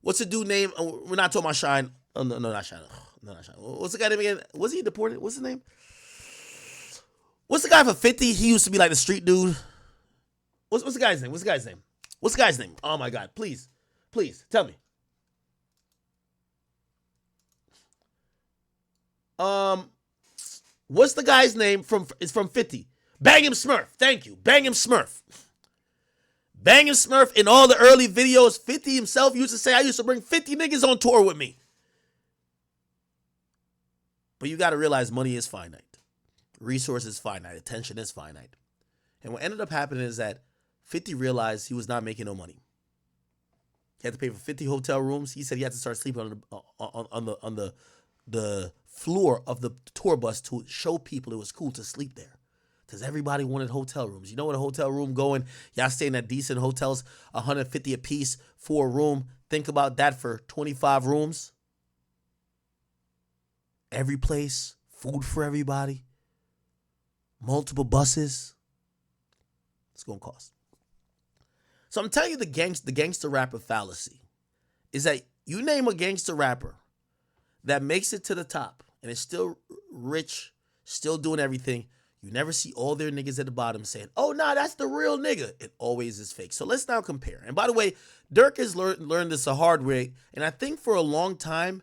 What's the dude name? We're not talking about Shine. Oh, no, not Shine. No, not Shine. What's the guy name again? Was he deported? What's his name? What's the guy for 50? He used to be like the street dude. What's the guy's name? What's the guy's name? What's the guy's name? Oh my God! Please, tell me. What's the guy's name from? It's from 50. Bang him Smurf. Thank you. Bang him Smurf. Bang him Smurf in all the early videos. 50 himself used to say, I used to bring 50 niggas on tour with me. But you got to realize money is finite. Resources finite. Attention is finite. And what ended up happening is that 50 realized he was not making no money. He had to pay for 50 hotel rooms. He said he had to start sleeping on the floor of the tour bus to show people it was cool to sleep there. Because everybody wanted hotel rooms. You know what a hotel room going? Y'all staying at decent hotels, $150 a piece for a room. Think about that for 25 rooms. Every place, food for everybody, multiple buses. It's going to cost. So I'm telling you the gangster rapper fallacy is that you name a gangster rapper that makes it to the top and is still rich, still doing everything. You never see all their niggas at the bottom saying, oh, nah, that's the real nigga. It always is fake. So let's now compare. And by the way, Durk has learned this a hard way. And I think for a long time,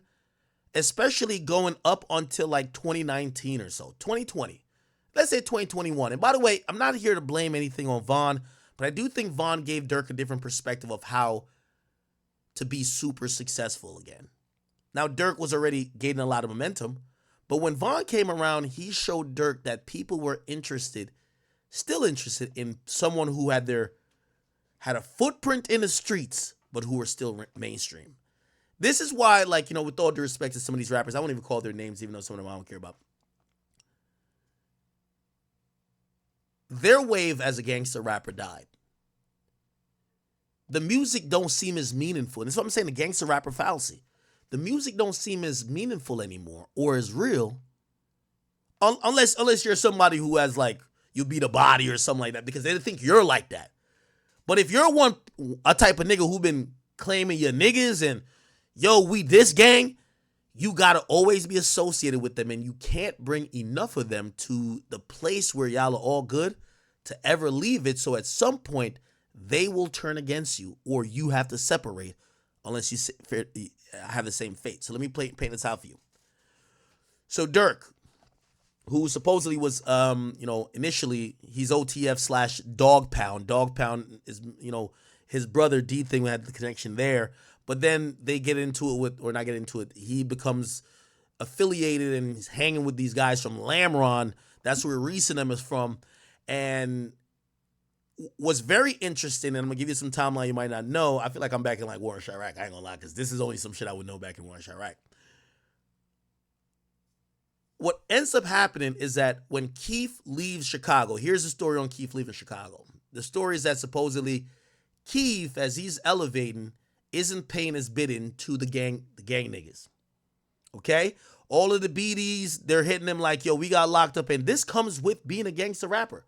especially going up until like 2019 or so, 2020, let's say 2021. And by the way, I'm not here to blame anything on Von, but I do think Von gave Durk a different perspective of how to be super successful again. Now, Durk was already gaining a lot of momentum. But when Von came around, he showed Durk that people were still interested in someone who had a footprint in the streets, but who were still mainstream. This is why, like, you know, with all due respect to some of these rappers, I won't even call their names, even though some of them I don't care about. Their wave as a gangster rapper died. The music don't seem as meaningful. And that's what I'm saying, the gangster rapper fallacy. The music don't seem as meaningful anymore or as real unless you're somebody who has like, you beat a body or something like that because they think you're like that. But if you're a type of nigga who been claiming your niggas and, yo, we this gang, you got to always be associated with them and you can't bring enough of them to the place where y'all are all good to ever leave it. So at some point, they will turn against you or you have to separate unless you have the same fate. So let me paint this out for you. So Durk, who supposedly was, initially he's OTF / Dog Pound. Dog Pound is, his brother D thing had the connection there. But then they get into it or not get into it. He becomes affiliated and he's hanging with these guys from Lamron. That's where Recent is from. And what's very interesting, and I'm going to give you some timeline you might not know. I feel like I'm back in like War in Chirac. I ain't going to lie, because this is only some shit I would know back in War in Chirac. What ends up happening is that when Keef leaves Chicago, here's the story on Keef leaving Chicago. The story is that supposedly Keef, as he's elevating, isn't paying his bidding to the gang niggas. Okay? All of the BDs, they're hitting him like, yo, we got locked up. And this comes with being a gangster rapper.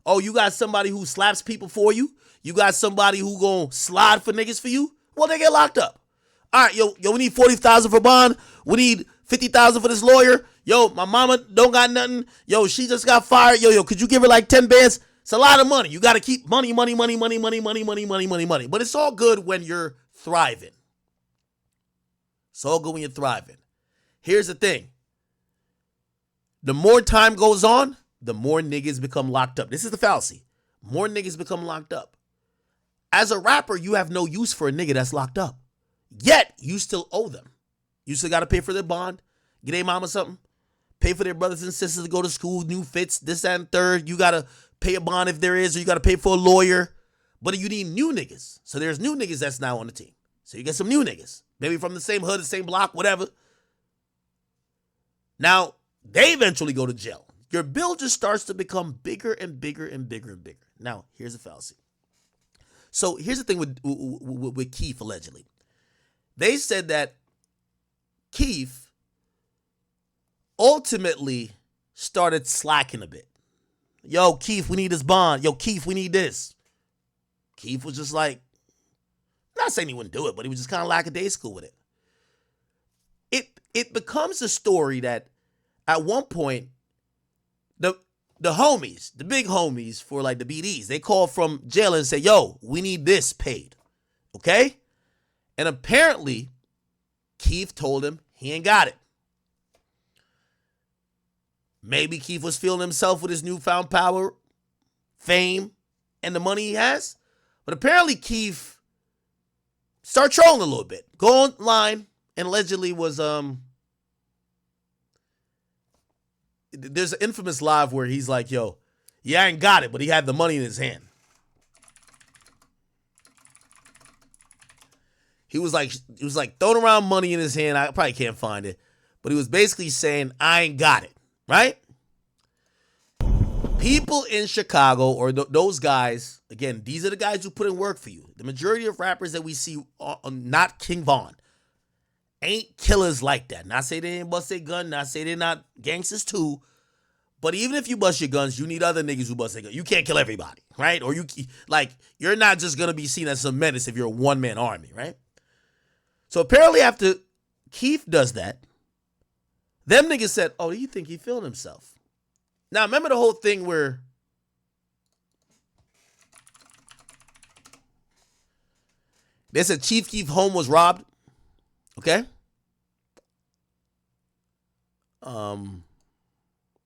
Oh, you got somebody who slaps people for you? You got somebody who gonna slide for niggas for you? Well, they get locked up. All right, yo, we need $40,000 for bond. We need $50,000 for this lawyer. Yo, my mama don't got nothing. Yo, she just got fired. Yo, could you give her like 10 bands? It's a lot of money. You got to keep money. But it's all good when you're thriving. It's all good when you're thriving. Here's the thing. The more time goes on, the more niggas become locked up. This is the fallacy. More niggas become locked up. As a rapper, you have no use for a nigga that's locked up. Yet, you still owe them. You still got to pay for their bond, get their mama something, pay for their brothers and sisters to go to school, new fits, this, that, and third. You got to pay a bond if there is, or you got to pay for a lawyer. But you need new niggas. So there's new niggas that's now on the team. So you get some new niggas. Maybe from the same hood, the same block, whatever. Now, they eventually go to jail. Your bill just starts to become bigger and bigger and bigger and bigger. Now, here's the fallacy. So here's the thing with Keef, allegedly. They said that Keef ultimately started slacking a bit. Yo, Keef, we need this bond. Yo, Keef, we need this. Keef was just like, not saying he wouldn't do it, but he was just kind of lackadaisical with it. It becomes a story that at one point, the homies, the big homies for like the BDs, they call from jail and say, yo, we need this paid. Okay? And apparently, Keef told him he ain't got it. Maybe Keef was feeling himself with his newfound power, fame, and the money he has. But apparently Keef started trolling a little bit. Go online and allegedly was there's an infamous live where he's like, yo, yeah, I ain't got it, but he had the money in his hand. He was like throwing around money in his hand. I probably can't find it. But he was basically saying, I ain't got it, right? People in Chicago, or those guys, again, these are the guys who put in work for you. The majority of rappers that we see, not King Von, ain't killers like that. Not say they ain't bust their gun, not say they're not gangsters too. But even if you bust your guns, you need other niggas who bust their guns. You can't kill everybody, right? Or you're not just going to be seen as some menace if you're a one-man army, right? So apparently after Keef does that, them niggas said, oh, do you think he feeling himself? Now, remember the whole thing where they said Chief Keef home was robbed? Okay?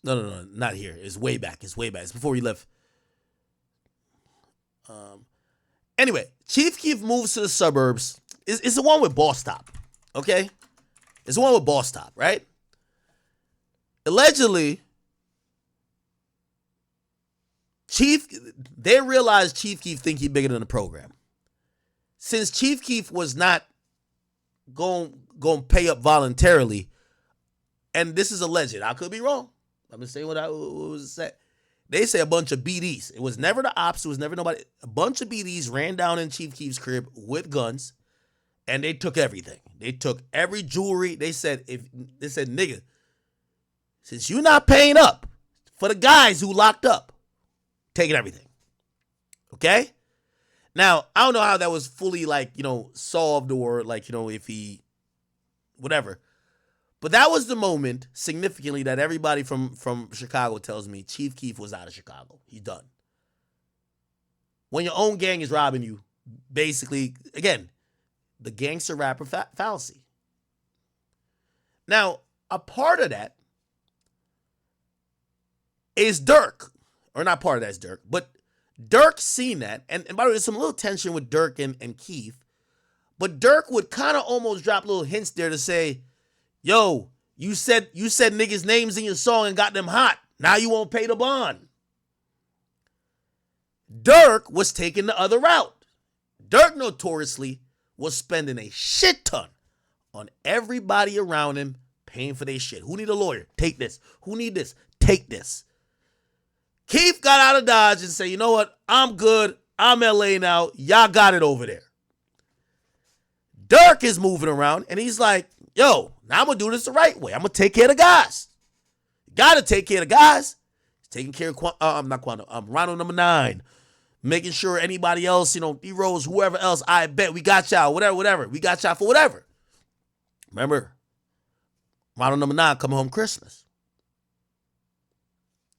No, not here. It's way back. It's before he left. Anyway, Chief Keef moves to the suburbs. It's the one with Boss Top, okay? It's the one with Boss Top, right? Allegedly, they realized Chief Keef think he bigger than the program. Since Chief Keef was not going to pay up voluntarily, and this is alleged, I could be wrong. I'm going to say what was said. They say a bunch of BDs. It was never the ops. It was never nobody. A bunch of BDs ran down in Chief Keef's crib with guns, and they took everything. They took every jewelry. They said, nigga, since you're not paying up for the guys who locked up, taking everything. Okay? Now, I don't know how that was fully, solved or, if he, whatever. But that was the moment, significantly, that everybody from Chicago tells me Chief Keef was out of Chicago. He's done. When your own gang is robbing you, basically, again, the gangster rapper fallacy. Now, a part of that is Durk. Or not part of that is Durk, but Durk seen that. And by the way, there's some little tension with Durk and Keef. But Durk would kind of almost drop little hints there to say, yo, you said niggas' names in your song and got them hot. Now you won't pay the bond. Durk was taking the other route. Durk notoriously was spending a shit ton on everybody around him paying for their shit. Who need a lawyer? Take this. Who need this? Take this. Keef got out of Dodge and said, you know what? I'm good. I'm LA now. Y'all got it over there. Durk is moving around and he's like, yo, now I'm going to do this the right way. I'm going to take care of the guys. Got to take care of the guys. He's taking care of Ronald number 9. Making sure anybody else, D-Rose, whoever else, I bet we got y'all, whatever. We got y'all for whatever. Remember, Ronald number 9 coming home Christmas.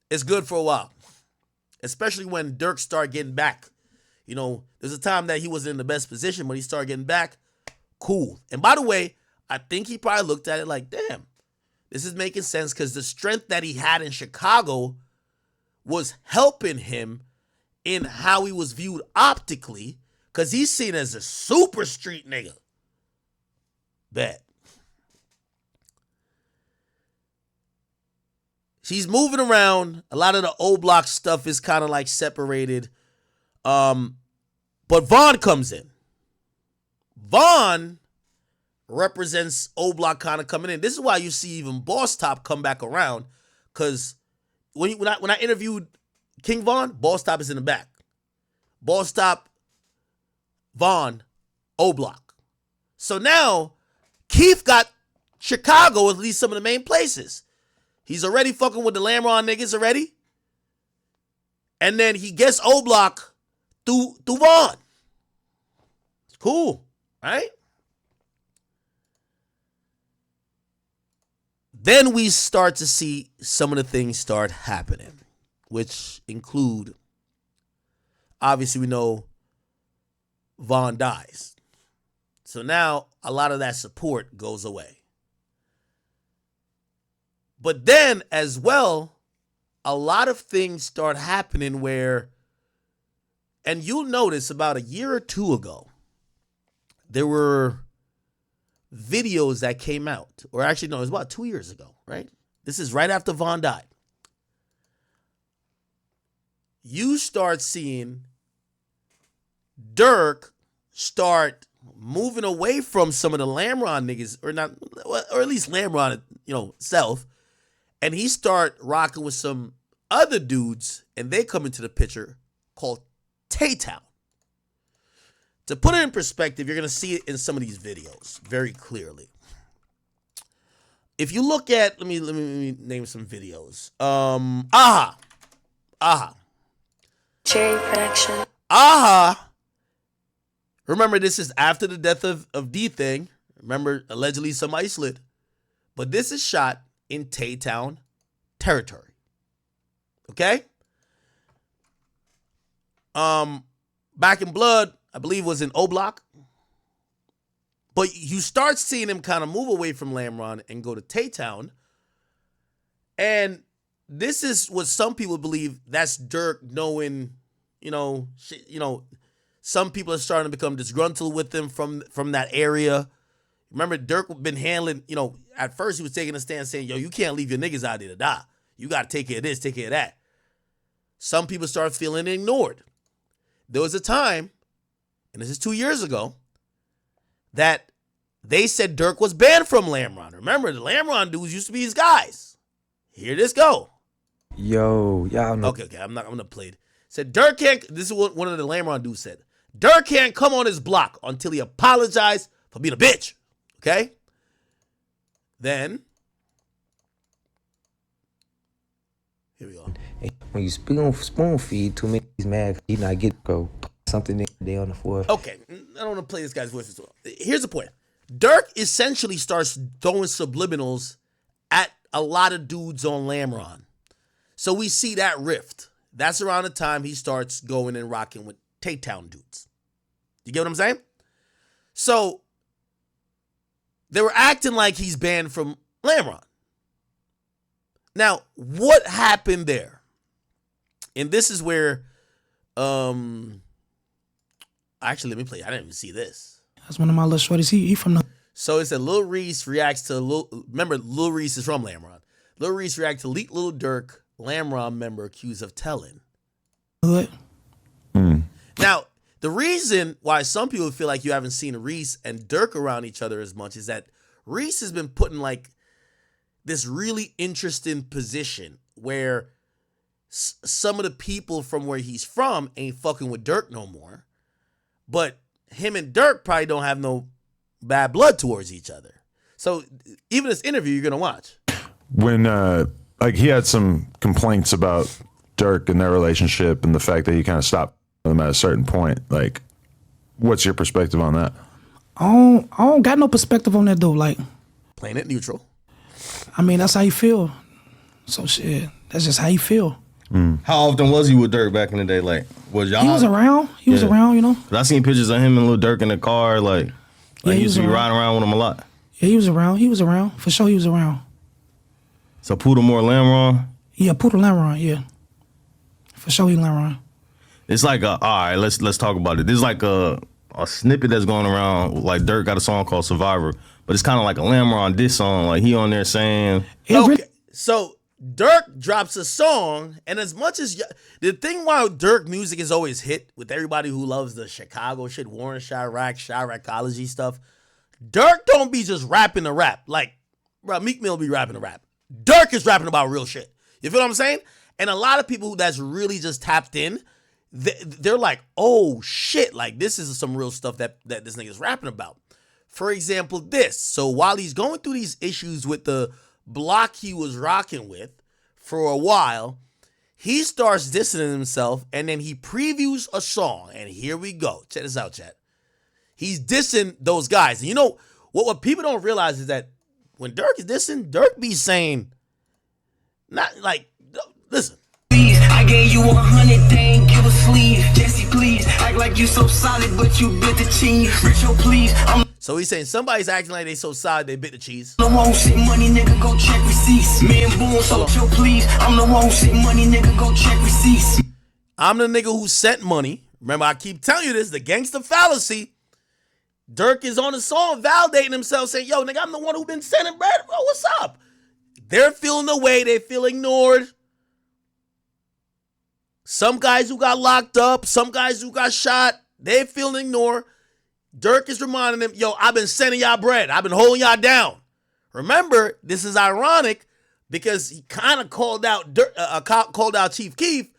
It's good for a while. Especially when Durk started getting back. There's a time that he wasn't in the best position, but he started getting back. Cool. And by the way, I think he probably looked at it like, damn, this is making sense because the strength that he had in Chicago was helping him in how he was viewed optically because he's seen as a super street nigga. Bet. She's moving around. A lot of the old block stuff is kind of like separated. But Vaughn comes in. Vaughn represents old block kind of coming in. This is why you see even Boss Top come back around. Because when I interviewed King Von, Boss Top is in the back. Boss Top, Vaughn, O Block. So now, Keef got Chicago, at least some of the main places. He's already fucking with the Lamron niggas already. And then he gets O Block through Vaughn. It's Cool, right? Then we start to see some of the things start happening, which include, obviously we know Von dies. So now a lot of that support goes away. But then as well, a lot of things start happening where, and you'll notice about a year or two ago, there were videos that came out, or actually no, it was about 2 years ago, right? This is right after Von died. You start seeing Durk start moving away from some of the Lamron niggas, or not, or at least Lamron, self, and he start rocking with some other dudes, and they come into the picture called Tay-Town. To put it in perspective, you're going to see it in some of these videos very clearly. If you look at, let me name some videos. Aha. Cherry production. Aha. Remember, this is after the death of D-Thing. Remember, allegedly somebody slid. But this is shot in Tay-Town territory. Okay? Back in Blood, I believe, was in O-Block. But you start seeing him kind of move away from Lamron and go to Tay-Town. And this is what some people believe that's Durk knowing, some people are starting to become disgruntled with him from that area. Remember, Durk been handling, at first he was taking a stand saying, yo, you can't leave your niggas out there to die. You got to take care of this, take care of that. Some people start feeling ignored. There was a time, and this is 2 years ago, that they said Durk was banned from Lamron. Remember, the Lamron dudes used to be his guys. Here this go. Yo, y'all know. Okay, I'm gonna play it. Said Durk can't, this is what one of the Lamron dudes said. Durk can't come on his block until he apologized for being a bitch. Okay? Then, here we go. When you spoon feed too many, he's mad. He not get go something they on the floor. Okay, I don't want to play this guy's voice as well. Here's the point. Durk essentially starts throwing subliminals at a lot of dudes on Lamron. So we see that rift. That's around the time he starts going and rocking with Tay-Town dudes. You get what I'm saying? So they were acting like he's banned from Lamron. Now, what happened there? And this is where, actually, let me play. I didn't even see this. That's one of my little shorties. He from the. So it said Lil Reese reacts to remember Lil Reese is from Lamron. Lil Reese reacts to leaked Lil Durk Lamron member accused of telling. Hood. Now, the reason why some people feel like you haven't seen Reese and Durk around each other as much is that Reese has been put in like this really interesting position where some of the people from where he's from ain't fucking with Durk no more. But him and Durk probably don't have no bad blood towards each other. So even this interview you're going to watch. When, he had some complaints about Durk and their relationship and the fact that he kind of stopped them at a certain point. Like, what's your perspective on that? I don't got no perspective on that though. Like, Playing it neutral. I mean, that's how you feel. So shit, that's just how you feel. How often was he with Durk back in the day? Like, was y'all? He was around. He was around, 'Cause I seen pictures of him and Lil Durk in the car. Like Yeah, he he used to be was riding around with him a lot. Yeah, he was around. He was around. For sure, he was around. So Puda more Lamron. Yeah, Puda Lamron, yeah. For sure, he Lamron. It's like all right, let's talk about it. There's like a snippet that's going around. Like Durk got a song called Survivor, but it's kind of like a Lamron diss song. Like he on there saying, Okay, so Durk drops a song, and as much as the thing why Durk music is always hit with everybody who loves the Chicago shit, Warren Chiracology stuff, Durk don't be just rapping to rap. Like, bro, Meek Mill be rapping to rap. Durk is rapping about real shit. You feel what I'm saying? And a lot of people that's really just tapped in, they're like, oh shit, like this is some real stuff that this nigga's rapping about. For example, this. So while he's going through these issues with the block he was rocking with for a while, he starts distancing himself and then he previews a song. And here we go. Check this out, chat. He's dissing those guys. And you know what people don't realize is that when Durk is dissing, Durk be saying, not like, listen. I gave you 100, they ain't give a sleeve. Jesse, please, act like you so solid, but you bit the cheese. Richo, please, I'm So he's saying somebody's acting like they so solid they bit the cheese. the one who shit money, nigga, go check receipts. Me and Boone, so chill, please. I'm the one who shit money, nigga, go check receipts. I'm the nigga who sent money. Remember, I keep telling you this, the gangster fallacy. Durk is on the song validating himself, saying, yo, nigga, I'm the one who been sending bread. Bro, what's up? They're feeling the way. They feel ignored. Some guys who got locked up, some guys who got shot, they feel ignored. Durk is reminding them, yo, I've been sending y'all bread. I've been holding y'all down. Remember, this is ironic because he kind of called out Chief Keef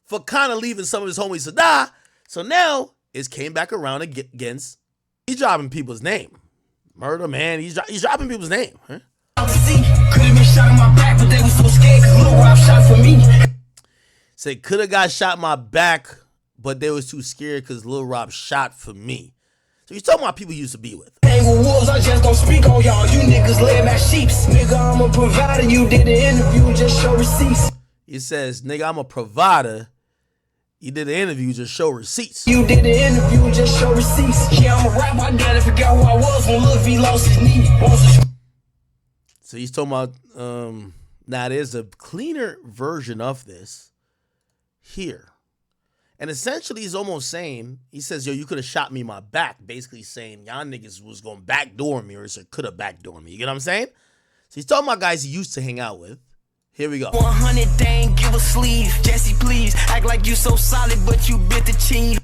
for kind of leaving some of his homies to die. So now it's came back around against, he's dropping people's name. Murder, man, he's dropping people's name. Huh? Could have been shot in my back, but they was so scared because Lil Rob shot for me. Say, could have got shot in my back, but they was too scared because Lil Rob shot for me. So he's talking about people he used to be with. Hang with wolves, I just don't speak on y'all. You niggas laying my sheeps. Nigga, I'm a provider. You did an interview, just show receipts. He says, nigga, I'm a provider. You did an interview, just show receipts. You did an interview, just show receipts. Yeah, I'm a rap, my daddy forgot who I was when Lil V lost his knee. So he's talking about, now there's a cleaner version of this here. And essentially he's almost saying, he says, yo, you could have shot me in my back. Basically saying, y'all niggas was going to backdoor me or could have backdoor me. You get what I'm saying? So he's talking about guys he used to hang out with. Here we go. 100, they ain't give a sleeve. Jesse, please, act like you so solid, but you bit the cheese.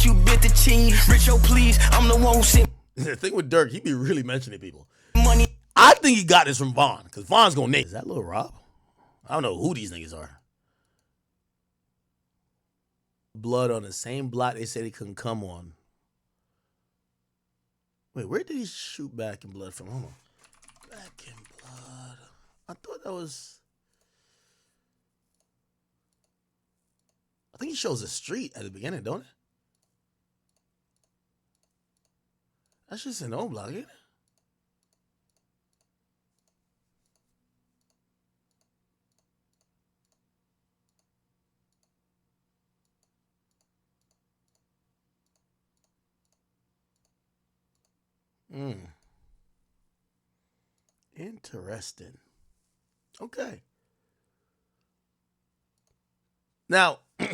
You bit the cheese. Richo, please, I'm the one who sent The thing with Durk, he be really mentioning people. money. I think he got this from Vaughn, because Vaughn's going to name. Is that Lil Rob? I don't know who these niggas are. Blood on the same block they said he couldn't come on. Wait, where did he shoot Back in Blood from? Hold on. Back in Blood. I thought that was... I think he shows a street at the beginning, don't it? That's just an old block, ain't it? Interesting. Okay. Now, let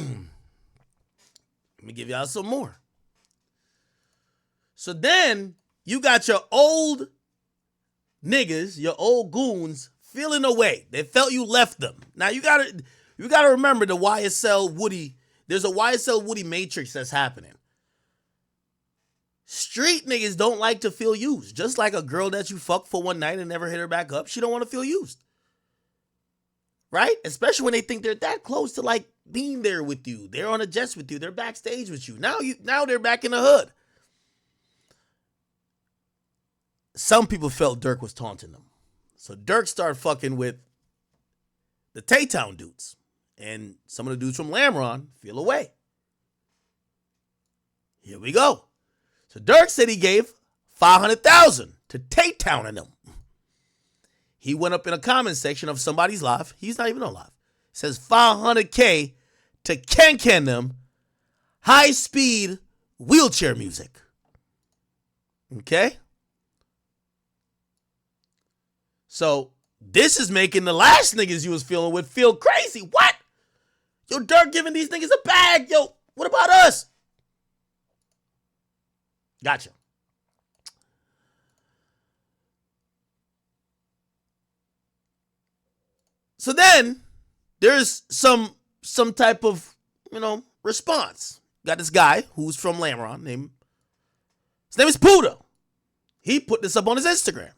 me give y'all some more. So then you got your old niggas, your old goons feeling away. They felt you left them. Now you gotta remember the YSL Woody. There's a YSL Woody matrix that's happening. Street niggas don't like to feel used. Just like a girl that you fuck for one night and never hit her back up, she don't want to feel used. Right? Especially when they think they're that close to like being there with you. They're on a jet with you. They're backstage with you. Now they're back in the hood. Some people felt Durk was taunting them. So Durk started fucking with the Tay-Town dudes. And some of the dudes from Lamron feel away. Here we go. So Durk said he gave $500,000 to Tay-Town and them. He went up in a comment section of somebody's live. He's not even on live. It says $500K to Ken them high-speed wheelchair music. Okay? So this is making the last niggas you was feeling with feel crazy. What? Yo, Durk giving these niggas a bag. Yo, what about us? Gotcha. So then there's some type of, response. Got this guy who's from Lamron his name is Puda. He put this up on his Instagram.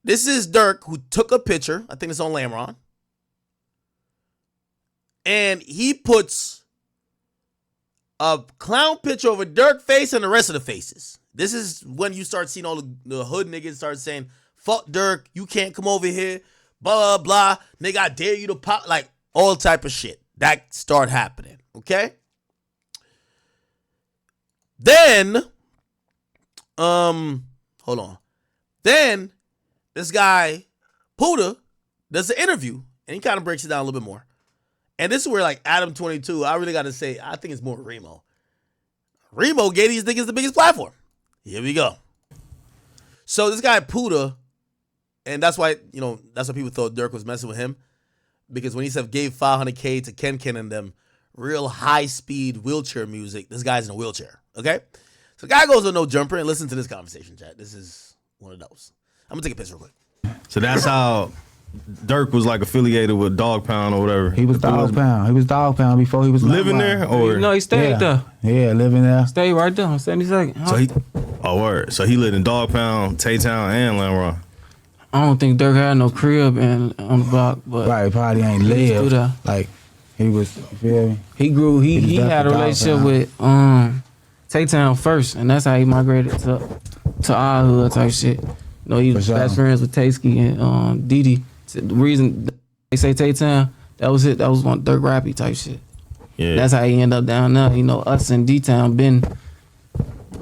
This is Durk who took a picture. I think it's on Lamron. And he puts a clown picture of a Durk face and the rest of the faces. This is when you start seeing all the hood niggas start saying, fuck Durk, you can't come over here, blah, blah, blah. Nigga, I dare you to pop, like all type of shit. That start happening. Okay. Then, hold on. Then this guy, Puda, does an interview and he kind of breaks it down a little bit more. And this is where like Adam 22, I really got to say, I think it's more Remo. Remo gave these niggas the biggest platform. Here we go. So this guy Puda, and that's why, that's why people thought Durk was messing with him. Because when he said gave $500K to Ken and them, real high-speed wheelchair music, this guy's in a wheelchair, okay? So the guy goes on No Jumper and listen to this conversation, chat. This is one of those. I'm going to take a piss real quick. So that's how Durk was like affiliated with Dog Pound or whatever. He was Dog Pound. He was Dog Pound before he was living there, or No, he stayed there. Yeah, living there. Stayed right there on 72nd. so he. Oh, word. So he lived in Dog Pound, Tay-Town, and Lamron. I don't think Durk had no crib on the block, but Right, probably ain't He was lived. through there. Like he was. You feel me? he grew. He was had a definitely relationship Dog with Tay-Town first, and that's how he migrated to our hood type shit. He was For sure. best friends with Taysky and Didi. The reason they say Tay-Town, that was it. That was one Durk Rappy type shit. Yeah. That's how he ended up down there. Us and D-Town been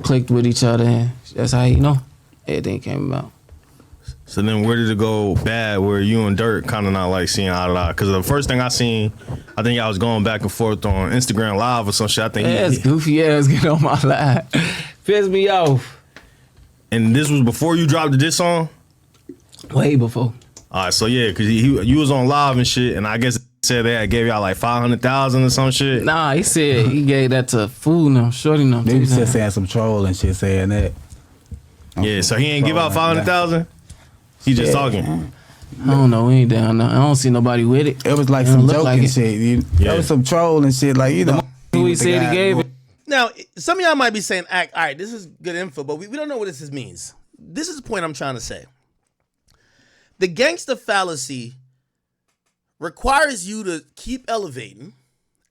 clicked with each other, and that's how everything came about. So then where did it go bad where you and Durk kind of not like seeing eye to eye? Because the first thing I seen, I think y'all was going back and forth on Instagram Live or some shit. I think Ass goofy ass get on my live. Piss me off. and this was before you dropped this song? Way before. All right, so yeah, because you was on live and shit, and I guess it said they had gave y'all like 500,000 or some shit. Nah, he said he gave that to fool them, shorty them. They was just saying some troll and shit saying that. Yeah, so he ain't give out 500,000. He just talking. I don't know, we ain't down there. I don't see nobody with it. It was like It don't some look joking like it. shit. Yeah. There was some troll and shit. Like Who he said he gave it. Now, some of y'all might be saying, all right, this is good info, but we don't know what this means. This is the point I'm trying to say. The gangster fallacy requires you to keep elevating,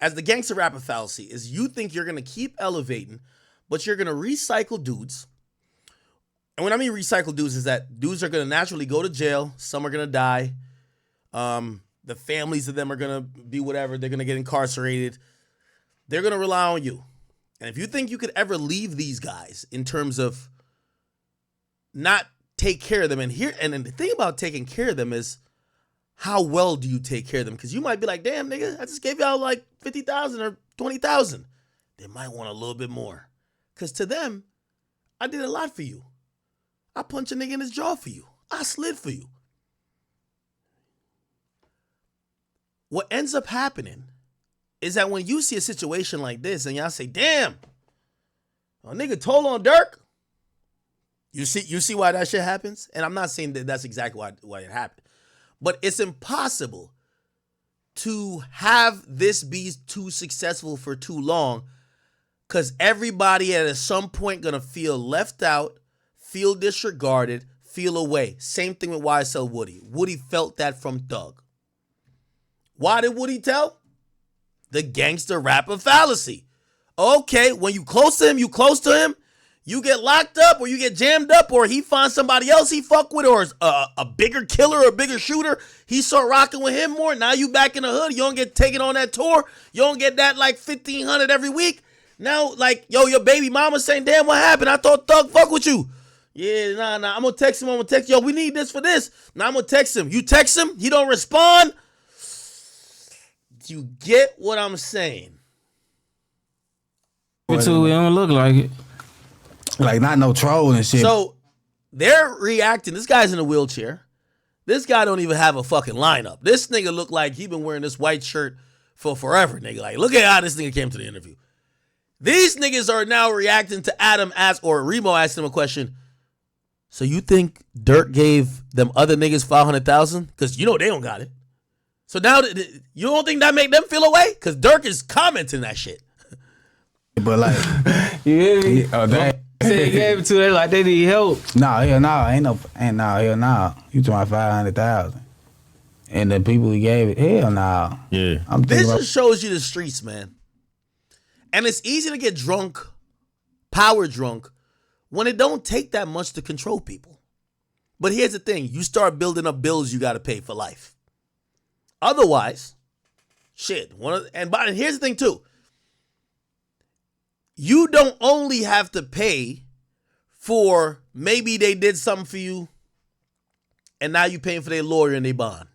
as the gangster rapper fallacy is you think you're going to keep elevating, but you're going to recycle dudes. And when I mean recycle dudes is that dudes are going to naturally go to jail. Some are going to die. The families of them are going to be whatever. They're going to get incarcerated. They're going to rely on you. And if you think you could ever leave these guys in terms of not take care of them, and then the thing about taking care of them is how well do you take care of them? Because you might be like, damn, nigga, I just gave y'all like 50,000 or 20,000. They might want a little bit more. Because to them, I did a lot for you. I punched a nigga in his jaw for you. I slid for you. What ends up happening is that when you see a situation like this and y'all say, damn, a nigga told on Durk, you see why that shit happens? And I'm not saying that that's exactly why it happened. But it's impossible to have this be too successful for too long because everybody at some point gonna feel left out, feel disregarded, feel away. Same thing with YSL Woody. Woody felt that from Thug. Why did Woody tell? The gangster rapper fallacy. Okay, when you close to him, you get locked up or you get jammed up or he finds somebody else he fuck with or a bigger killer or a bigger shooter. He start rocking with him more. Now you back in the hood. You don't get taken on that tour. You don't get that like 1,500 every week. Now like, yo, your baby mama saying, damn, what happened? I thought Thug fuck with you. Yeah, nah. I'm going to text him. Yo, we need this for this. Now I'm going to text him. You text him. He don't respond. You get what I'm saying? It don't look like it. Like not no troll and shit. So they're reacting. This guy's in a wheelchair. This guy don't even have a fucking lineup. This nigga look like he been wearing this white shirt for forever, nigga. Like, look at how this nigga came to the interview. These niggas are now reacting to Adam or Remo asked him a question. So you think Durk gave them other niggas 500,000? Because they don't got it. So now you don't think that make them feel away? Because Durk is commenting that shit. But like, You hear me? that. Said he gave it to them like they need help. Nah, hell no, hell no. You talking about 500,000, and the people he gave it, hell no. Yeah. I'm This thinking about, just shows you the streets, man. And it's easy to get drunk, power drunk, when it don't take that much to control people. But here's the thing. You start building up bills you got to pay for life. Otherwise, shit. And here's the thing, too. you don't only have to pay for maybe they did something for you and now you paying for their lawyer and their bond.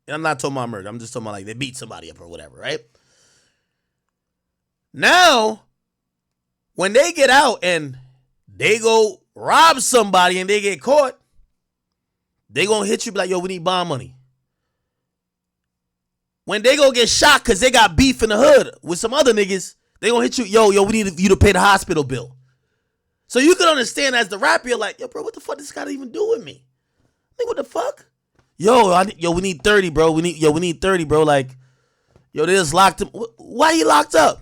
And I'm not talking about murder. I'm just talking about like they beat somebody up or whatever, right? Now, when they get out and they go rob somebody and they get caught, they gonna hit you like, yo, we need bond money. When they go get shot because they got beef in the hood with some other niggas, they gonna hit you, yo, we need you to pay the hospital bill. So you can understand as the rapper, you're like, yo, bro, what the fuck this got to even do with me? Like, what the fuck? Yo, we need 30, bro. We need 30, bro. Like, yo, they just locked him. Why he locked up?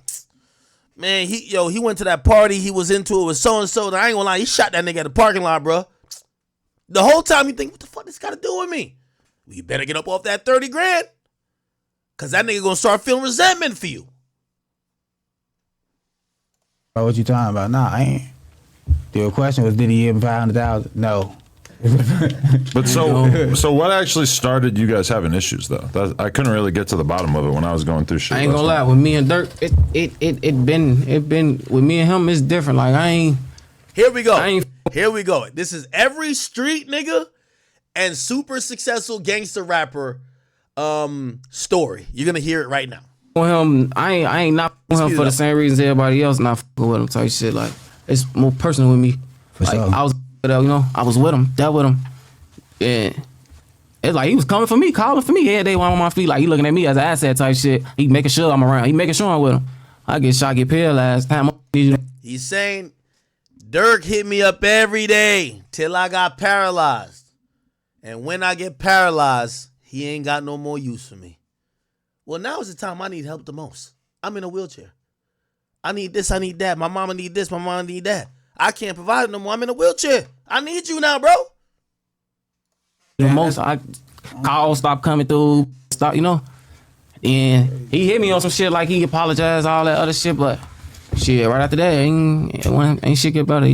Man, he went to that party. He was into it with so-and-so. I ain't gonna lie, he shot that nigga at the parking lot, bro. The whole time you think, what the fuck this got to do with me? Well, you better get up off that 30 grand. Because that nigga gonna start feeling resentment for you. Bro, what you talking about? Nah, I ain't. The question was, did he give him 500,000? No. But so what actually started you guys having issues though? I couldn't really get to the bottom of it when I was going through shit. I ain't gonna lie, with me and Durk, it been with me and him, it's different. Like Here we go. This is every street nigga and super successful gangster rapper story. You're gonna hear it right now. with him, I ain't not with him for the same reasons everybody else not fucking with him type shit. Like, it's more personal with me. Like, sure. I was, I was with him, dealt with him. And it's like he was coming for me, calling for me every day when I'm on my feet. Like, he looking at me as an asset type shit. He making sure I'm around. He making sure I'm with him. I get shot, get paralyzed. He's saying, Durk hit me up every day till I got paralyzed. And when I get paralyzed, he ain't got no more use for me. Well, now is the time I need help the most. I'm in a wheelchair. I need this, I need that. My mama need this, my mama need that. I can't provide it no more. I'm in a wheelchair. I need you now, bro. The most I calls stop coming through, stop, And he hit me on some shit like he apologized, all that other shit, but shit, right after that, ain't shit get better,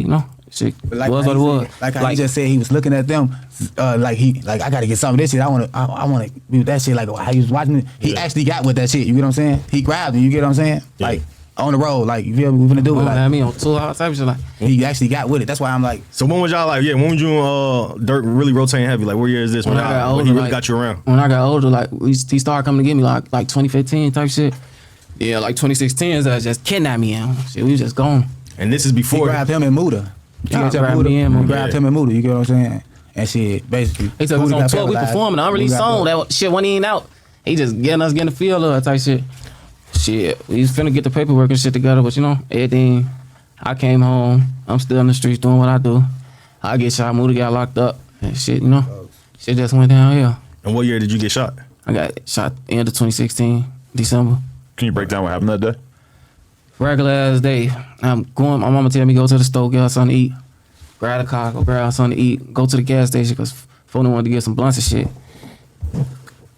Shit like was what it was. Like how he just said he was looking at them, I gotta get some of this shit. I wanna be with that shit. Like how he was watching it, he actually got with that shit. You get what I'm saying? He grabbed it. You get what I'm saying? Yeah. Like on the road, like you feel me? We finna do it. Like me on tour, all type of shit. Like he actually got with it. That's why I'm like. So when was y'all like? Yeah, when was you Durk really rotating heavy? Like what year is this? When I got older, he really got you around? When I got older, like he started coming to get me like 2015 type shit. Yeah, like 2016 is just kidnapped me and shit. We was just gone. And this is before he grabbed him and Muda. Grabbed him and Muda. You get what I'm saying? And shit, basically. He took us on tour. We performing an unreleased song. That shit wasn't even out. He just getting the feel of it type shit. Shit, we was finna get the paperwork and shit together, but everything. I came home. I'm still in the streets doing what I do. I get shot. Muda got locked up and shit. Shit just went downhill. And what year did you get shot? I got shot end of 2016, December. Can you break down what happened that day? Regular ass day. I'm going. My mama tell me go to the store, get her something to eat. Grab a car, go grab her something to eat. Go to the gas station because phone wanted to get some blunts and shit.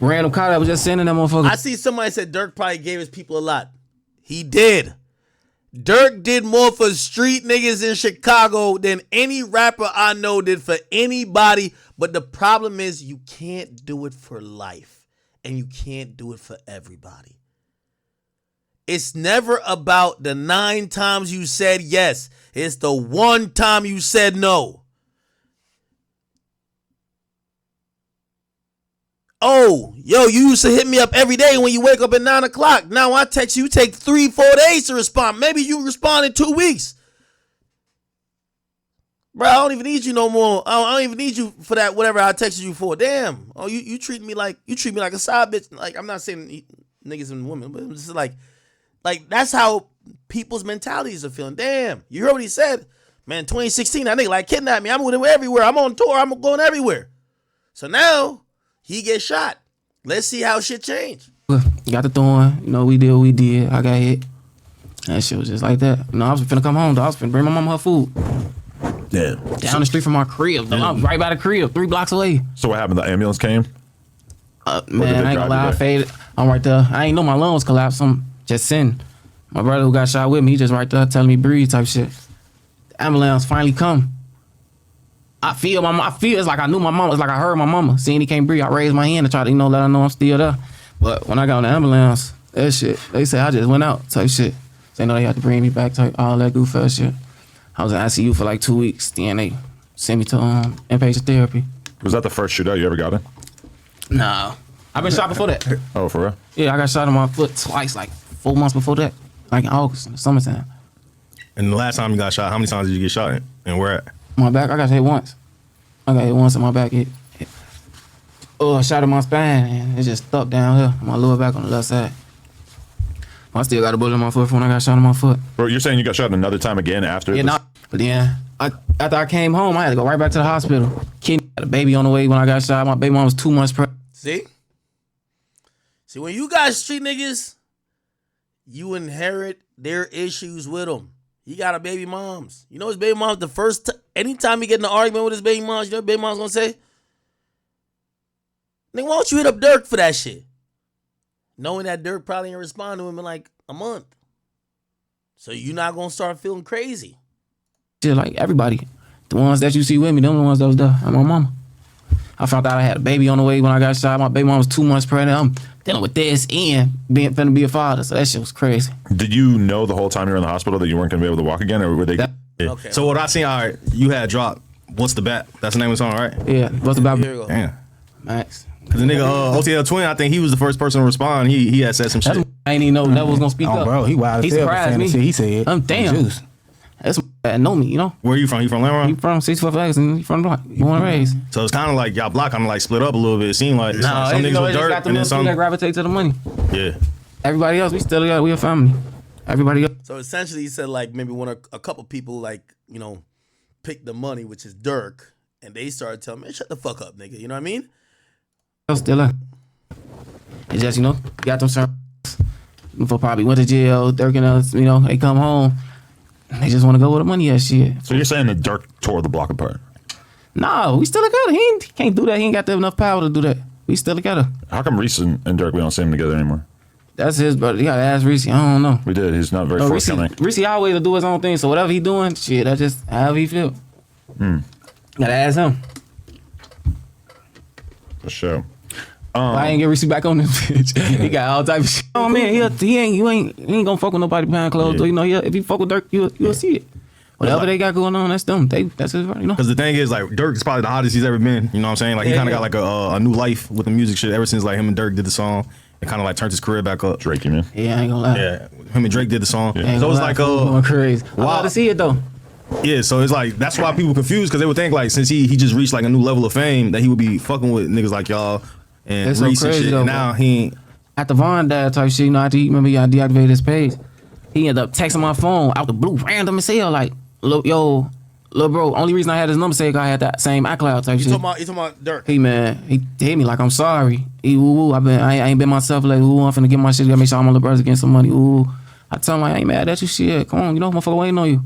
Random car that was just sending that motherfucker. I see somebody said Durk probably gave his people a lot. He did. Durk did more for street niggas in Chicago than any rapper I know did for anybody. But the problem is you can't do it for life. And you can't do it for everybody. It's never about the 9 times you said yes. It's the 1 time you said no. Oh, yo, you used to hit me up every day when you wake up at 9 o'clock. Now I text you, take 3-4 days to respond. Maybe you respond in 2 weeks. Bro, I don't even need you no more. I don't even need you for that, whatever I texted you for. Damn. Oh, you treat me like a side bitch. Like, I'm not saying niggas and women, but it's just like that's how people's mentalities are feeling. Damn, you heard what he said? Man, 2016, that nigga like kidnapped me. I'm with him everywhere. I'm on tour. I'm going everywhere. So now he gets shot. Let's see how shit change. Got the thorn. We did what we did. I got hit. That shit was just like that. I was finna come home, though. I was finna bring my mama her food. Yeah. Down the street from our crib. I'm right by the crib, 3 blocks away. So what happened? The ambulance came? Man, I ain't gonna lie. I faded. I'm right there. I ain't know my lungs collapsed. I'm just sitting. My brother who got shot with me, he just right there telling me breathe type shit. The ambulance finally come. I feel it's like I knew my mama. It's like I heard my mama. Seeing he can't breathe, I raised my hand to try to, let her know I'm still there. But when I got on the ambulance, that shit, they say I just went out type shit. They know they had to bring me back, type all that goof ass shit. I was in ICU for like 2 weeks. Then they sent me to inpatient therapy. Was that the first shootout you ever got in? Nah, I've been shot before that. Oh, for real? Yeah, I got shot in my foot twice, like 4 months before that, like in August in the summertime. And the last time you got shot, how many times did you get shot in? And where at? My back, I got hit once. I got hit once in my back. Shot in my spine, and it just stuck down here, my lower back on the left side. I still got a bullet in my foot from when I got shot in my foot. Bro, you're saying you got shot another time again after? Yeah, this? nah. But then, after I came home, I had to go right back to the hospital. Kid had a baby on the way when I got shot. My baby mom was 2 months pregnant. See, when you got street niggas, you inherit their issues with them. He got a baby moms. You know his baby moms, anytime he get in an argument with his baby moms, you know what baby mom's gonna say? Nigga, why don't you hit up Durk for that shit? Knowing that Durk probably ain't respond to him in like a month. So you're not gonna start feeling crazy. Shit, like everybody. The ones that you see with me, them the ones that was there. And my mama. I found out I had a baby on the way when I got shot. My baby mom was 2 months pregnant. I'm dealing with this and finna be a father. So that shit was crazy. Did you know the whole time you were in the hospital that you weren't gonna be able to walk again, or were they? Yeah. Okay. So what I seen, all right, you had dropped What's the Bat? That's the name of the song, right? Yeah, what's about Here we go. Damn. Max? Cause the nigga OTL Twin, I think he was the first person to respond. He had said some shit. That's I ain't even know that was gonna speak Oh, up. bro, he wild as He hell for surprised saying me. the shit he said. I'm damn. Juice. That's that know me, you know. Where you from? You from Lamron? He from 64 Flags and he from the block. Born and raised. So it's kind of like y'all block kind of like split up a little bit. It seemed like some niggas with dirt and then some. that gravitate to the money. Yeah. Everybody else, we still together. We a family. Everybody else. So essentially, he said like maybe a couple people like picked the money, which is Durk, and they started telling me, "Shut the fuck up, nigga." You know what I mean? Still up. It's just, got them certain before probably went to jail, Durk and us, they come home. They just want to go with the money and shit. So you're saying that Durk tore the block apart? No, we still together. He can't do that. He ain't got enough power to do that. We still together. How come Reese and Durk, we don't see them together anymore? That's his brother. You gotta ask Reese. I don't know. We did. He's not very forthcoming. Reese always do his own thing. So whatever he doing, shit, that's just however he feel. Gotta ask him. For sure. I ain't get Reese back on this bitch. He got all type of shit. Oh man, he ain't gonna fuck with nobody behind closed door. If he fuck with Durk, you'll see it. Whatever they got going on, that's them. That's his, Because the thing is, like, Durk is probably the hottest he's ever been. You know what I'm saying? Like, he kind of got like a new life with the music shit ever since like him and Durk did the song. It kind of like turned his career back up. Drake, you mean? Yeah, I ain't gonna lie. Yeah, him and Drake did the song. Ain't So gonna it's lie, like fool going crazy. I love to see it though. yeah. So it's like that's why people confused because they would think like since he just reached like a new level of fame that he would be fucking with niggas like y'all and That's so Reese and crazy shit. though, And now bro. he ain't. After Von died type shit, after he deactivated his page, he ended up texting my phone out the blue, random as hell, like, yo, little bro, only reason I had his number saved, I had that same iCloud type shit. You talking about Durk? He hit me like, I'm sorry. He I ain't been myself like, I'm finna get my shit, gotta make sure all my little brothers getting some money. I tell him like, I ain't mad at you, shit. Come on, motherfucker waiting on you.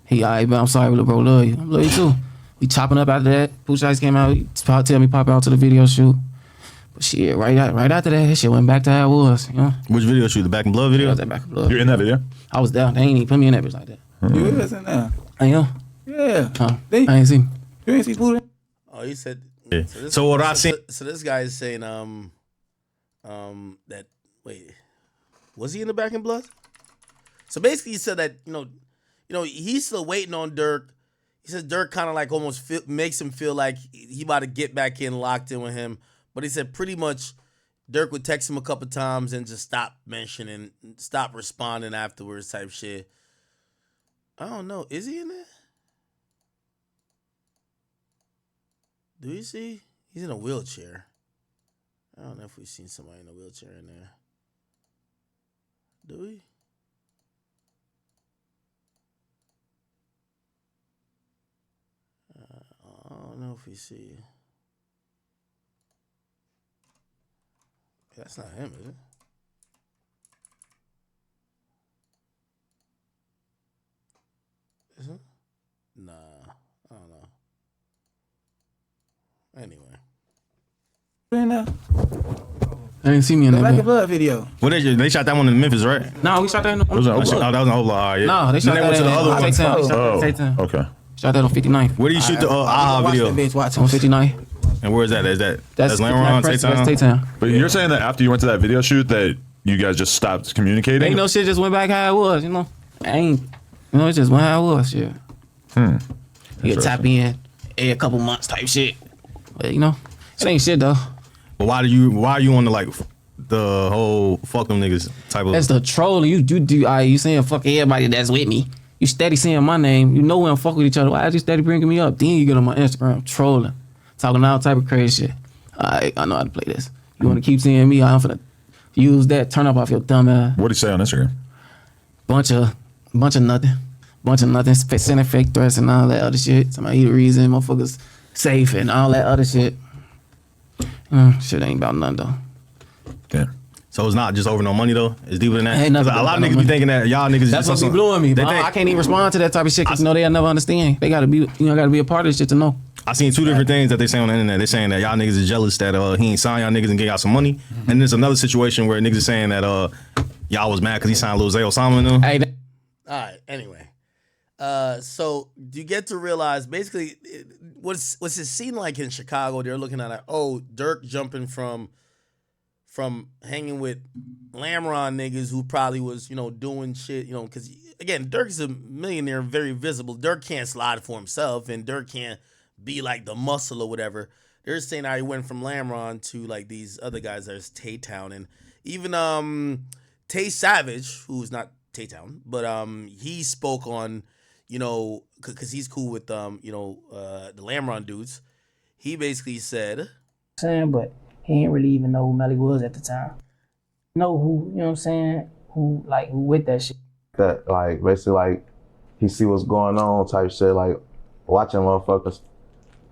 He, alright, man, I'm sorry, little bro, love you. I love you too. We chopping up after that. Push Ice came out, he tell me pop out to the video shoot. But shit, right after that shit went back to how it was, Which video shoot? The Back in Blood video? That back in blood. You're in that video? I was down. They ain't even put me in that bitch like that. You was in there. I am. Yeah. I They- ain't seen. You ain't see Puda? Oh, he said. Yeah. So what I seen. So this guy is saying that was he in the Back in Blood? So basically, he said that he's still waiting on Durk. He says Durk kind of like almost makes him feel like he about to get back in, locked in with him. But he said pretty much Durk would text him a couple times and just stop responding afterwards type shit. I don't know. Is he in there? Do we see? He's in a wheelchair. I don't know if we've seen somebody in a wheelchair in there. Do we? I don't know if we see. That's not him, is it? Is it? Nah, I don't know. Anyway. In there. I didn't see me in The that. Black and bitch. Blood video. What they shot that one in Memphis, right? No, we shot that. It was an Oh, that was in Oklahoma. Yeah. No, they shot Then that went to the in other one. Tay-Town. They shot that Oh, in Tay-Town. okay. Shot that on 59th. Where do you shoot the Watch video? that bitch, watch On him. 59th. And where is that? Is that That's Lamron, That's Tay-Town? Tay-Town. But you're saying that after you went to that video shoot that you guys just stopped communicating? Ain't no shit just went back how it was, you know. It just went how it was, shit. You tap in every couple months type shit. But you know, it ain't shit though. But why are you on the like the whole fuck them niggas type of? That's the trolling. You saying fuck everybody that's with me. You steady saying my name. You know we don't fuck with each other. Why are you steady bringing me up? Then you get on my Instagram trolling, talking all type of crazy shit. I know how to play this. You want to keep seeing me? I'm finna use that. Turn up off your dumb ass. What do you say on Instagram? Bunch of nothing. Sending fake threats and all that other shit. Somebody the reason motherfuckers safe and all that other shit. Shit ain't about nothing though. Okay. So it's not just over no money though. It's deeper than that. Ain't nothing A lot of about niggas no be thinking that y'all niggas. That's just what be blowing me. But think, I can't even respond to that type of shit because they'll never understand. They gotta be, gotta be a part of this shit to know. I seen two different things that they say on the internet. They saying that y'all niggas is jealous that he ain't signed y'all niggas and get y'all some money. And there's another situation where niggas is saying that y'all was mad because he signed Lil Zay Osama and them. Hey, All right. Anyway, so you get to realize basically what's it seem like in Chicago? They're looking at Durk jumping from hanging with Lamron niggas who probably was doing shit because again Durk's a millionaire, very visible. Durk can't slide for himself, and Durk can't be like the muscle or whatever. They're saying how he went from Lamron to like these other guys. There's Tay-Town and even Tay Savage, who's not Tay-Town, but he spoke on because he's cool with the Lamron dudes. He basically said, but he didn't really even know who Melly was at the time. Know who, you know what I'm saying? Who with that shit. That like basically like he see what's going on type shit, like watching motherfuckers.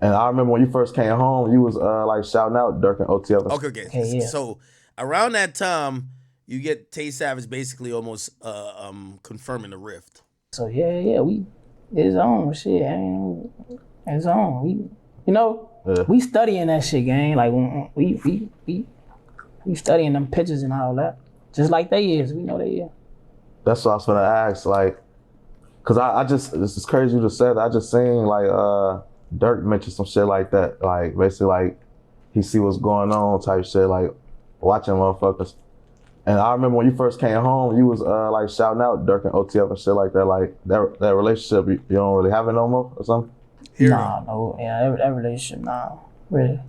And I remember when you first came home, you was like shouting out Durk and OTF. Okay. Yeah. So around that time, you get Tay Savage basically almost confirming the rift. So yeah, it's on shit. It's on. We studying that shit, gang. Like we studying them pictures and all that. Just like they is. We know they is. That's what I was gonna ask, like, cause I just, this is crazy you just said that. I just seen like Durk mention some shit like that. Like basically like he see what's going on type shit, like watching motherfuckers. And I remember when you first came home, you was like shouting out Durk and OTF and shit like that. Like that relationship, you don't really have it no more or something? No, yeah, that relationship, nah, really.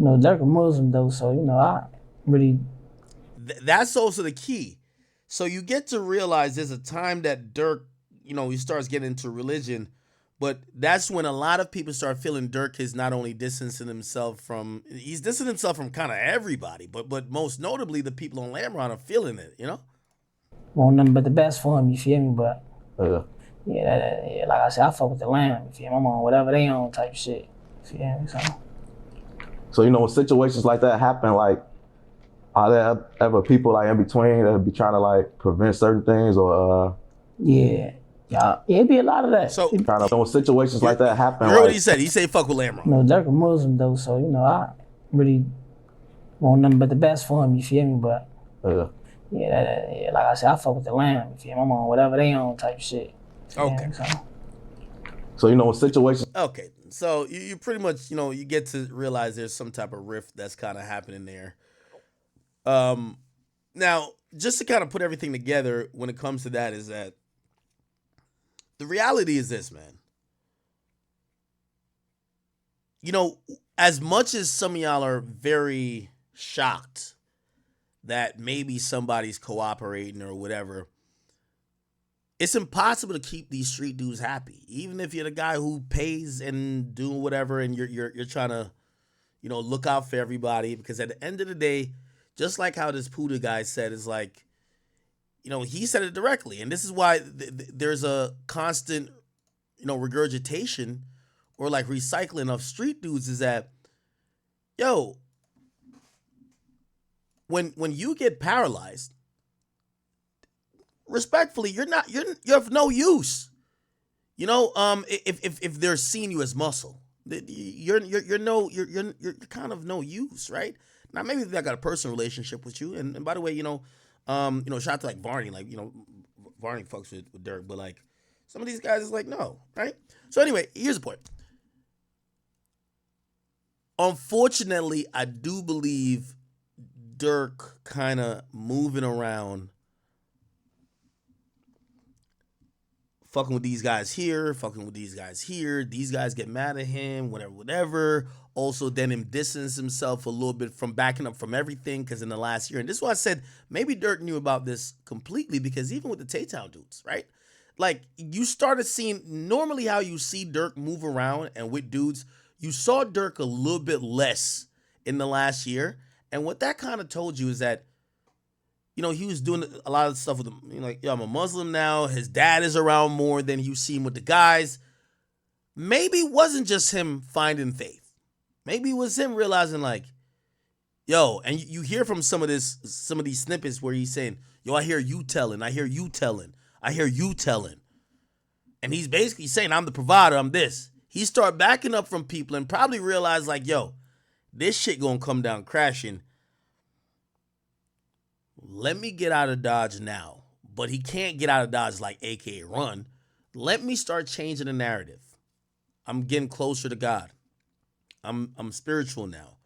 Durk a Muslim though, so I really. That's also the key. So you get to realize there's a time that Durk, he starts getting into religion, but that's when a lot of people start feeling Durk is not only distancing himself from, he's distancing himself from kind of everybody, but most notably the people on Lamron are feeling it, Want nothing but the best for him, you feel me? But Yeah. like I said, I fuck with the Lamb, you feel me? I'm on whatever they on type shit, you feel me? So when situations like that happen, like, are there ever people like in between that be trying to like prevent certain things or Yeah, it'd be a lot of that. So when situations like that happen? You heard like, what he said. He said fuck with Lamron. Durk a Muslim though, so I really want nothing but the best for him, you feel me? But like I said, I fuck with the Lamb, you feel me? I'm on whatever they on type shit. Okay. So when situations. Okay, so you pretty much you get to realize there's some type of rift that's kind of happening there. Now, just to kind of put everything together when it comes to that is that the reality is this, man. As much as some of y'all are very shocked that maybe somebody's cooperating or whatever, it's impossible to keep these street dudes happy. Even if you're the guy who pays and doing whatever and you're trying to, look out for everybody, because at the end of the day, just like how this Puda guy said, is like, he said it directly. And this is why there's a constant, regurgitation or like recycling of street dudes is that, when you get paralyzed, respectfully, you're of no use. If they're seeing you as muscle, you're kind of no use, right? Now maybe they got a personal relationship with you, and by the way, shout out to like Barney, like Barney fucks with Durk, but like some of these guys is like no, right? So anyway, here's the point. Unfortunately, I do believe Durk kind of moving around, fucking with these guys here, fucking with these guys here. These guys get mad at him, whatever, whatever. Also, then him distance himself a little bit from backing up from everything because in the last year, and this is why I said maybe Durk knew about this completely because even with the Tay-Town dudes, right? Like, you started seeing normally how you see Durk move around and with dudes, you saw Durk a little bit less in the last year. And what that kind of told you is that, you know, he was doing a lot of stuff with them. You know, like, yo, I'm a Muslim now. His dad is around more than you see him with the guys. Maybe it wasn't just him finding faith. Maybe it was him realizing, like, yo, and you hear from some of these snippets where he's saying, yo, I hear you telling, I hear you telling, I hear you telling. And he's basically saying, I'm the provider, I'm this. He start backing up from people and probably realize, like, yo, this shit gonna come down crashing. Let me get out of Dodge now. But he can't get out of Dodge like AKA run. Let me start changing the narrative. I'm getting closer to God. I'm spiritual now.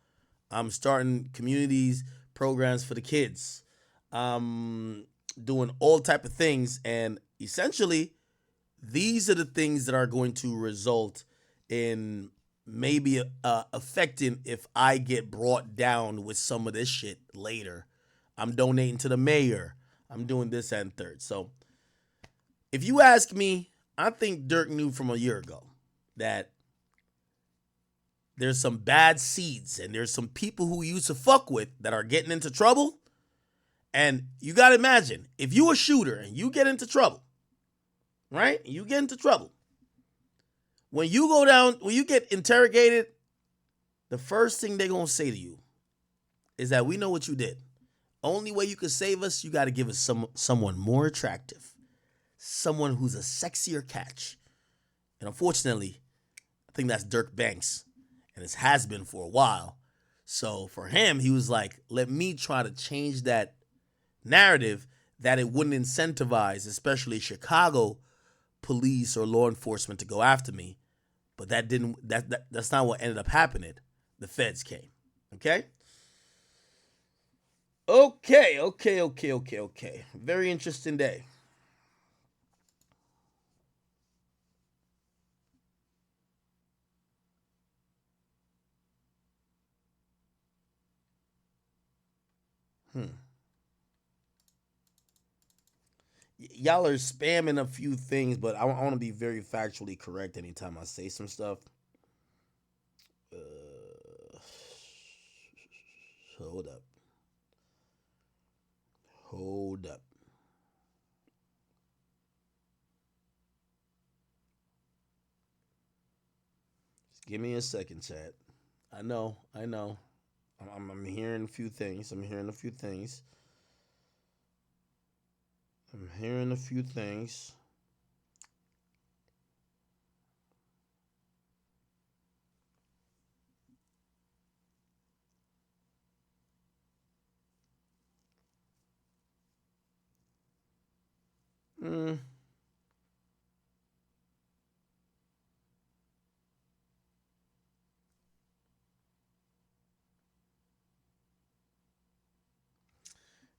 I'm starting communities, programs for the kids. Doing all type of things. And essentially, these are the things that are going to result in maybe affecting if I get brought down with some of this shit later. I'm donating to the mayor. I'm doing this and third. So if you ask me, I think Durk knew from a year ago that there's some bad seeds and there's some people who he used to fuck with that are getting into trouble. And you got to imagine, if you a shooter and you get into trouble, right? You get into trouble. When you go down, when you get interrogated, the first thing they're going to say to you is that we know what you did. Only way you can save us, you got to give us someone more attractive. Someone who's a sexier catch. And unfortunately, I think that's Durk Banks. And it has been for a while. So for him, he was like, let me try to change that narrative that it wouldn't incentivize, especially Chicago police or law enforcement to go after me. But that's not what ended up happening. The feds came. Okay? Okay. Very interesting day. Y'all are spamming a few things, but I want to be very factually correct anytime I say some stuff. Hold up. Just give me a second, chat. I know. I'm hearing a few things.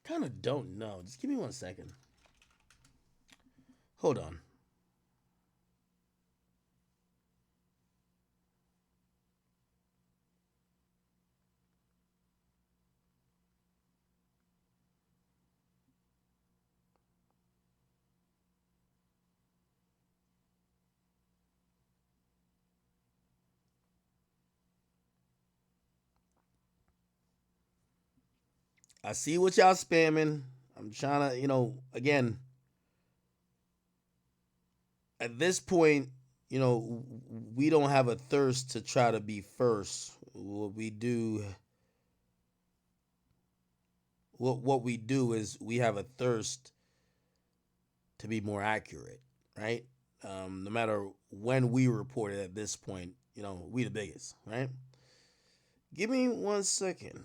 Kind of don't know. Just give me 1 second. Hold on. I see what y'all spamming. I'm trying to, again, at this point, we don't have a thirst to try to be first. What we do is we have a thirst to be more accurate, right? No matter when we report it at this point, we the biggest, right? Give me 1 second.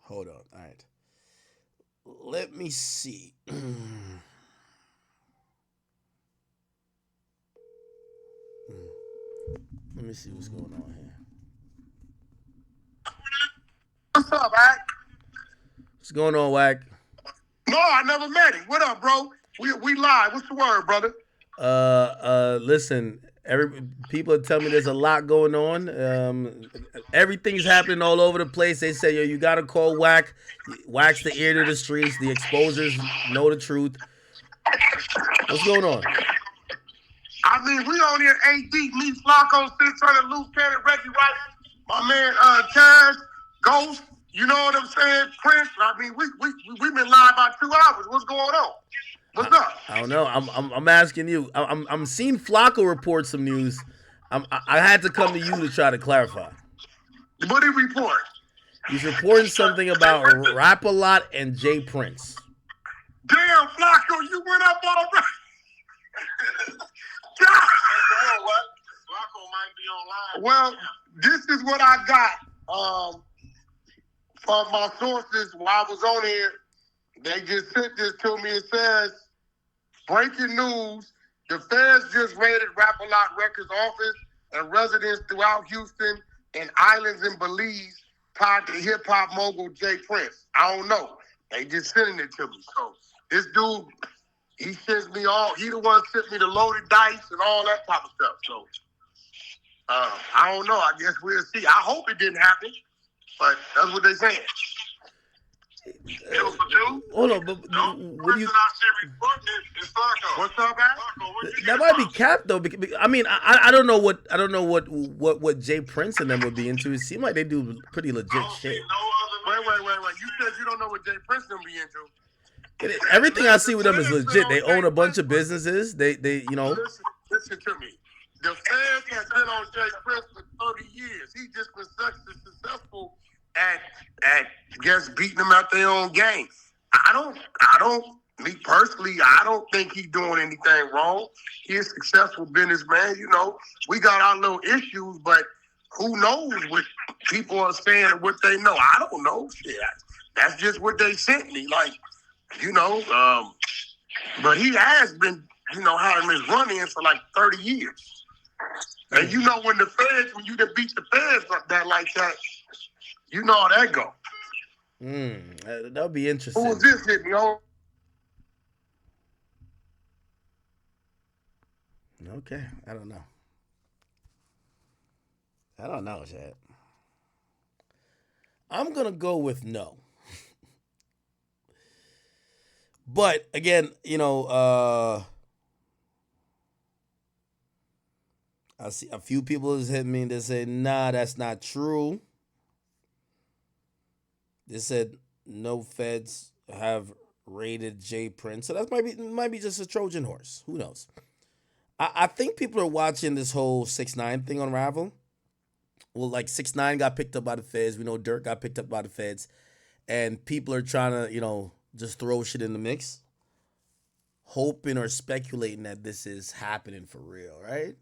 Hold on. All right. Let me see. Let me see what's going on here. What's up, Wack? What's going on, Wack? No, I never met him. What up, bro? We live. What's the word, brother? Listen, people are telling me there's a lot going on. Everything's happening all over the place. They say, yo, you gotta call Wack. Wack's the ear to the streets. The exposers know the truth. What's going on? I mean, we on here 8 deep. Me, Flacco, 600, Loose Cannon, Reggie White, my man, Cash, Ghost. You know what I'm saying? Prince. I mean, we've been live about 2 hours. What's going on? What's up? I don't know. I'm asking you. I'm seeing Flacco report some news. I had to come to you to try to clarify. What did he report? He's reporting something about Rap-A-Lot and Jay Prince. Damn, Flacco, you went up already. Flacco might be online. Well, this is what I got from my sources while I was on here. They just sent this to me. It says, breaking news, the feds just raided Rap-A-Lot Records office and residents throughout Houston and islands in Belize tied to hip-hop mogul Jay Prince. I don't know. They just sending it to me. So this dude, he sends me he the one sent me the loaded dice and all that type of stuff. So I don't know. I guess we'll see. I hope it didn't happen, but that's what they saying. Hold on, but what do you? What's up, man? That might be cap though. I mean, I don't know what Jay Prince and them would be into. It seemed like they do pretty legit shit. Wait. You said you don't know what Jay Prince them be into. Everything I see with them is legit. They own a bunch of businesses. They you know. Listen to me. The fans has been on Jay Prince for 30 years. He just been successful at just beating them out their own game. Me personally, I don't think he's doing anything wrong. He's a successful businessman. You know, we got our little issues, but who knows what people are saying and what they know? I don't know. Shit, that's just what they sent me. Like, you know, but he has been, you know, having his run-in for like 30 years. And you know, when you done beat the feds like that, you know how that go. That'll be interesting. Who was this hitting me on? Okay, I don't know, Chad. I'm gonna go with no. But again, you know, I see a few people has hit me and they say, nah, that's not true. They said no feds have raided Jay Prince. So that might be just a Trojan horse. Who knows? I think people are watching this whole 6ix9ine thing unravel. Well, like 6ix9ine got picked up by the feds. We know Durk got picked up by the feds. And people are trying to, you know, just throw shit in the mix. Hoping or speculating that this is happening for real, right?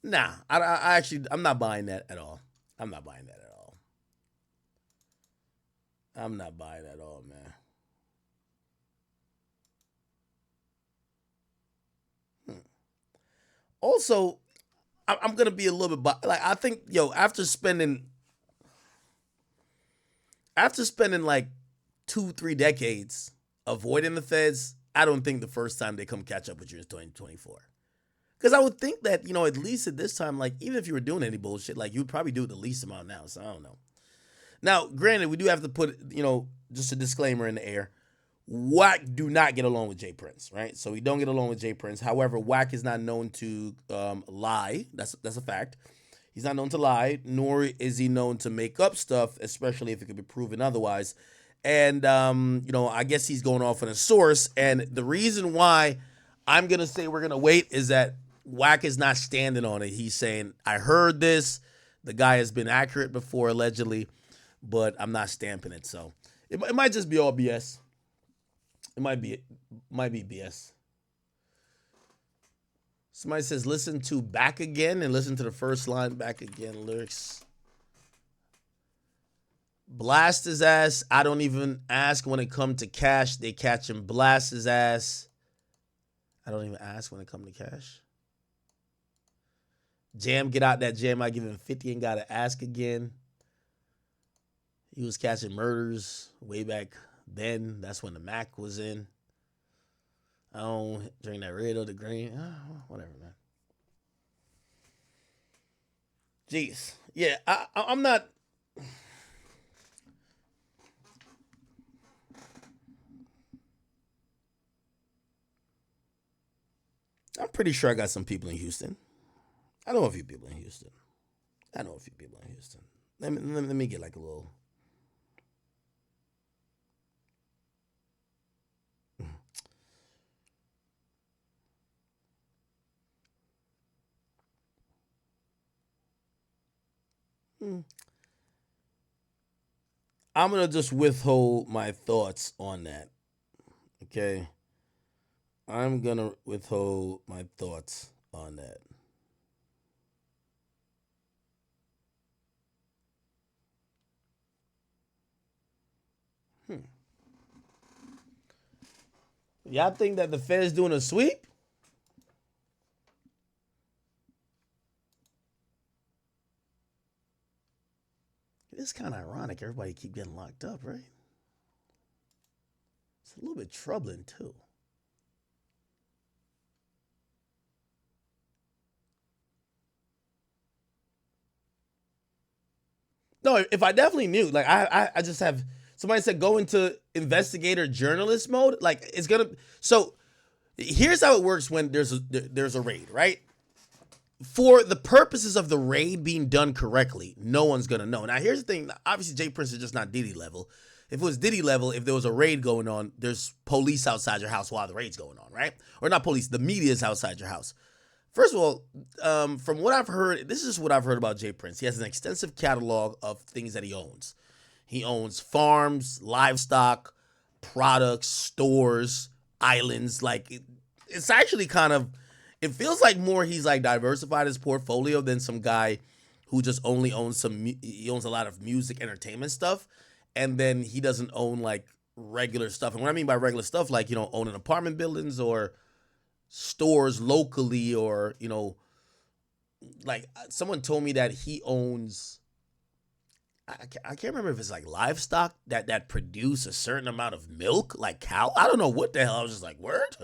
Nah, I'm not buying that at all. I'm not buying that at all, man. Also, I'm gonna be a little bit like I think, after spending like 2-3 decades avoiding the feds, I don't think the first time they come catch up with you is 2024. Because I would think that, you know, at least at this time, like, even if you were doing any bullshit, like, you'd probably do it the least amount now. So I don't know. Now, granted, we do have to put, you know, just a disclaimer in the air. Wack do not get along with Jay Prince, right? So we don't get along with Jay Prince. However, Wack is not known to lie. That's a fact. He's not known to lie, nor is he known to make up stuff, especially if it could be proven otherwise. And, you know, I guess he's going off on a source. And the reason why I'm going to say we're going to wait is that Wack is not standing on it. He's saying, I heard this. The guy has been accurate before, allegedly, but I'm not stamping it. So it might just be all BS. It might be BS. Somebody says, listen to Back Again and listen to the first line, Back Again lyrics. blast his ass. I don't even ask when it come to cash. They catch him, blast his ass. I don't even ask when it come to cash. Jam, get out that jam. I give him 50 and gotta ask again. He was catching murders way back then. That's when the Mac was in. I don't drink that red or the green. Whatever, man. Jeez. Yeah, I'm not. I'm pretty sure I got some people in Houston. I know a few people in Houston. Let me get like a little. I'm going to just withhold my thoughts on that. Okay? I'm going to withhold my thoughts on that. Y'all think that the Fed's doing a sweep? It's kind of ironic. Everybody keep getting locked up, right? It's a little bit troubling, too. No, if I definitely knew, like I just have somebody said go into investigator journalist mode. Like it's gonna. So here's how it works when there's a raid, right? For the purposes of the raid being done correctly, no one's gonna know. Now here's the thing. Obviously, Jay Prince is just not Diddy level. If it was Diddy level, if there was a raid going on, there's police outside your house while the raid's going on, right? Or not police, the media is outside your house. First of all, from what I've heard, this is what I've heard about Jay Prince. He has an extensive catalog of things that he owns. He owns farms, livestock, products, stores, islands. Like it's actually kind of, it feels like more he's like diversified his portfolio than some guy who just only owns he owns a lot of music, entertainment stuff. And then he doesn't own like regular stuff. And what I mean by regular stuff, like, owning apartment buildings or stores locally, or like someone told me that he owns, I can't remember if it's like livestock that produce a certain amount of milk, like cow. I don't know what the hell. I was just like, word?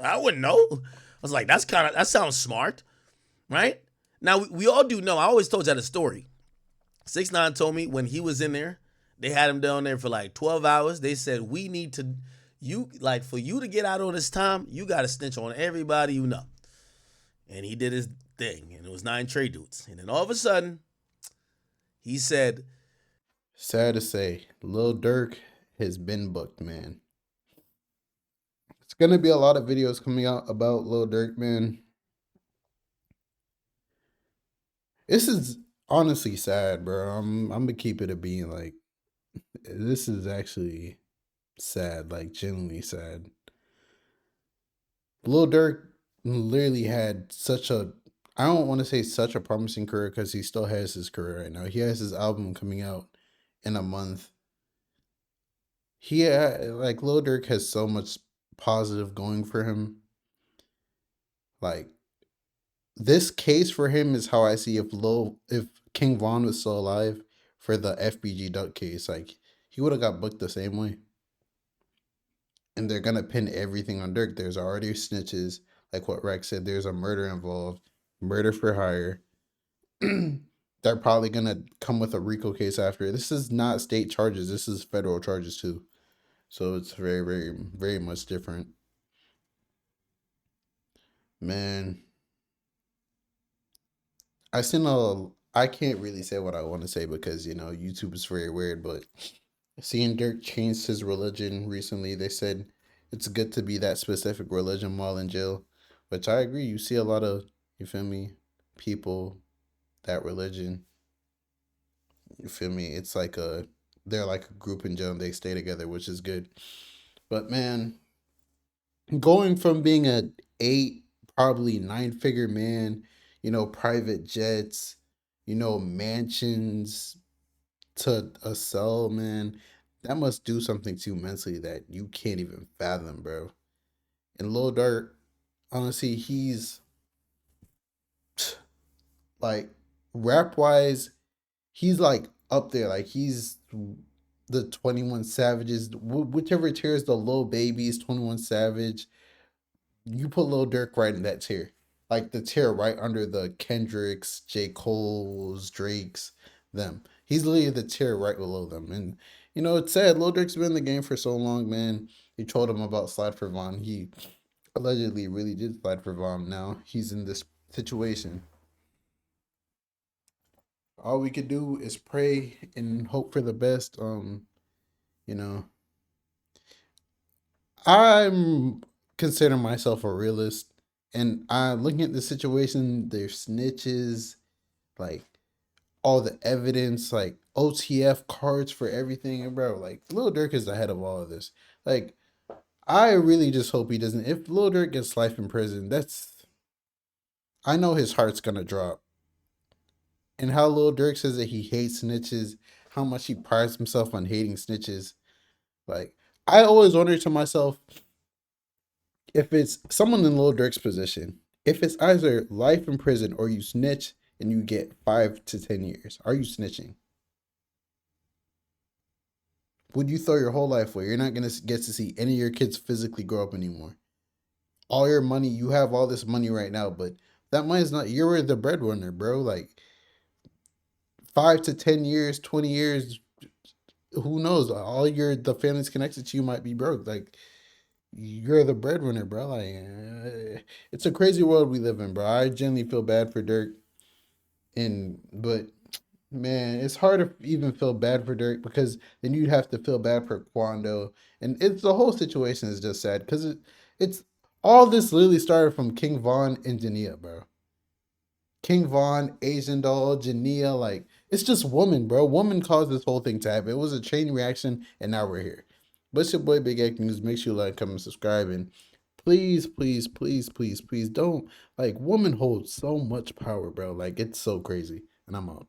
I wouldn't know. I was like, that sounds smart, right? Now we all do know. I always told you that story. 6ix9ine told me when he was in there, they had him down there for like 12 hours. They said, we need to, for you to get out on this time, you got to snitch on everybody you know. And he did his thing, and it was 9 Trey dudes. And then all of a sudden, he said, sad to say, Lil Durk has been booked, man. It's going to be a lot of videos coming out about Lil Durk, man. This is honestly sad, bro. I'm going to keep it a being. Like, this is actually sad, like genuinely sad. Lil Durk literally had I don't want to say such a promising career, because he still has his career right now. He has his album coming out in a month. Lil Durk has so much positive going for him. Like, this case for him is how I see if King Von was still alive for the FBG Duck case. Like, he would have got booked the same way. And they're going to pin everything on Durk. There's already snitches. Like what Rex said, there's a murder involved. Murder for hire. They're probably going to come with a RICO case after. This is not state charges. This is federal charges too. So it's very, very, very much different. Man. I can't really say what I want to say because, YouTube is very weird, but seeing Durk changed his religion recently, they said it's good to be that specific religion while in jail, which I agree. You see a lot of, you feel me, people, that religion, you feel me? It's like they're like a group in jail and they stay together, which is good. But man, going from being a 8, probably 9-figure man, private jets, mansions, to a cell, man, that must do something to you mentally that you can't even fathom, bro. And Lil Durk, honestly, he's like rap wise, he's like up there. Like he's the 21 Savages, whichever tier is the Lil Babies, 21 Savage. You put Lil Durk right in that tier. Like the tier right under the Kendricks, J. Cole's, Drake's, them. He's literally the tier right below them. And you know, it's sad. Lil Durk's been in the game for so long, man. You told him about Slide for Von. He allegedly really did slide for Von. Now he's in this situation. All we could do is pray and hope for the best. You know, I'm consider myself a realist, and I'm looking at the situation. There's snitches, like all the evidence, like OTF cards for everything, and bro, like Lil Durk is ahead of all of this. Like, I really just hope he doesn't. If Lil Durk gets life in prison, I know his heart's gonna drop. And how Lil Durk says that he hates snitches, how much he prides himself on hating snitches. Like, I always wonder to myself, if it's someone in Lil Durk's position, if it's either life in prison or you snitch and you get 5 to 10 years, are you snitching? Would you throw your whole life away? You're not going to get to see any of your kids physically grow up anymore. All your money, you have all this money right now, but that money is not, you're the breadwinner, bro. Like 5 to 10 years, 20 years, who knows? The family's connected to you might be broke. Like, you're the breadwinner, bro. Like, it's a crazy world we live in, bro. I genuinely feel bad for Durk, but man, it's hard to even feel bad for Durk because then you'd have to feel bad for Quando, and it's the whole situation is just sad because it's all this literally started from King Von and Jania, bro. King Von, Asian Doll, Jania, like it's just woman, bro. Woman caused this whole thing to happen. It was a chain reaction, and now we're here. But it's your boy Big Egg News. Make sure you like, comment, subscribe, and please, please, please, please, please don't, like, woman holds so much power, bro. Like, it's so crazy. And I'm out.